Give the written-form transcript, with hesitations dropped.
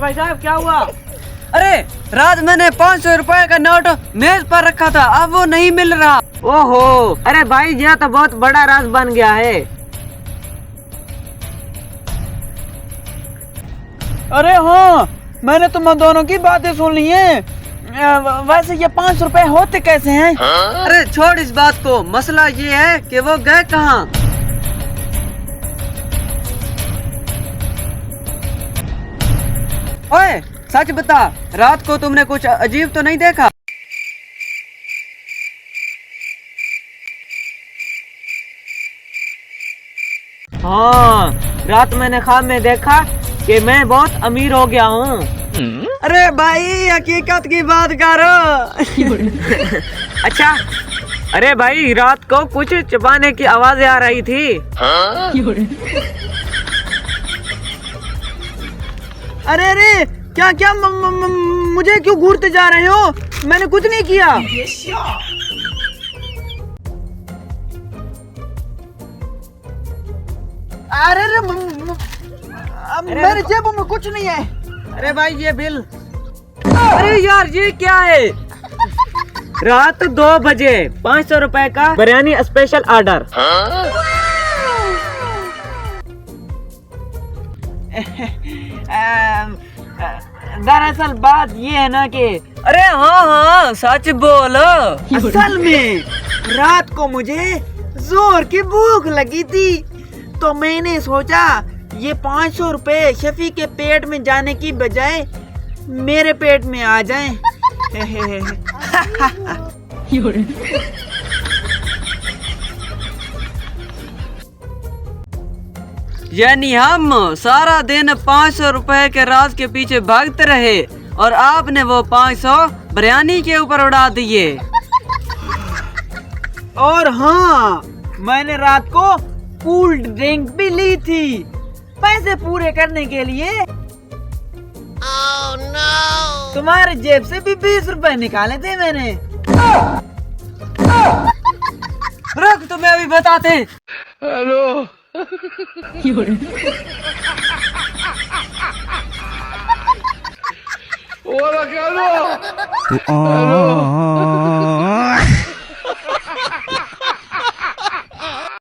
भाई साहब क्या हुआ? अरे रात मैंने 500 रुपए का नोट मेज पर रखा था, अब वो नहीं मिल रहा। ओहो, अरे भाई यह तो बहुत बड़ा राज बन गया है। अरे हाँ, मैंने तुम दोनों की बातें सुन ली हैं। वैसे ये 500 रुपए होते कैसे हैं? अरे छोड़ इस बात को, मसला ये है कि वो गए कहाँ। ओए सच बता, रात को तुमने कुछ अजीब तो नहीं देखा? हाँ, रात मैंने ख्वाब में देखा कि मैं बहुत अमीर हो गया हूँ। अरे भाई हकीकत की बात करो। अच्छा, अरे भाई रात को कुछ चबाने की आवाजें आ रही थी। अरे अरे, क्या क्या मुझे क्यों घूरते जा रहे हो? मैंने कुछ नहीं किया। अरे मेरे जेब में कुछ नहीं है। अरे भाई ये बिल। अरे यार ये क्या है? रात 2 बजे 500 रुपए का बिरयानी स्पेशल ऑर्डर। दरअसल बात ये है ना कि अरे हाँ हाँ सच बोलो। असल में रात को मुझे जोर की भूख लगी थी, तो मैंने सोचा ये 500 रुपए शफी के पेट में जाने की बजाय मेरे पेट में आ जाएं। यानी हम सारा दिन 500 रुपए के राज के पीछे भागते रहे और आपने वो 500 बिरयानी के ऊपर उड़ा दिए। और हाँ, मैंने रात को कूल ड्रिंक भी ली थी पैसे पूरे करने के लिए। oh, no. तुम्हारे जेब से भी 20 रुपए निकाले थे मैंने। रुक, तुम्हें अभी बताते। हेलो। Hola, Carlos. Hello.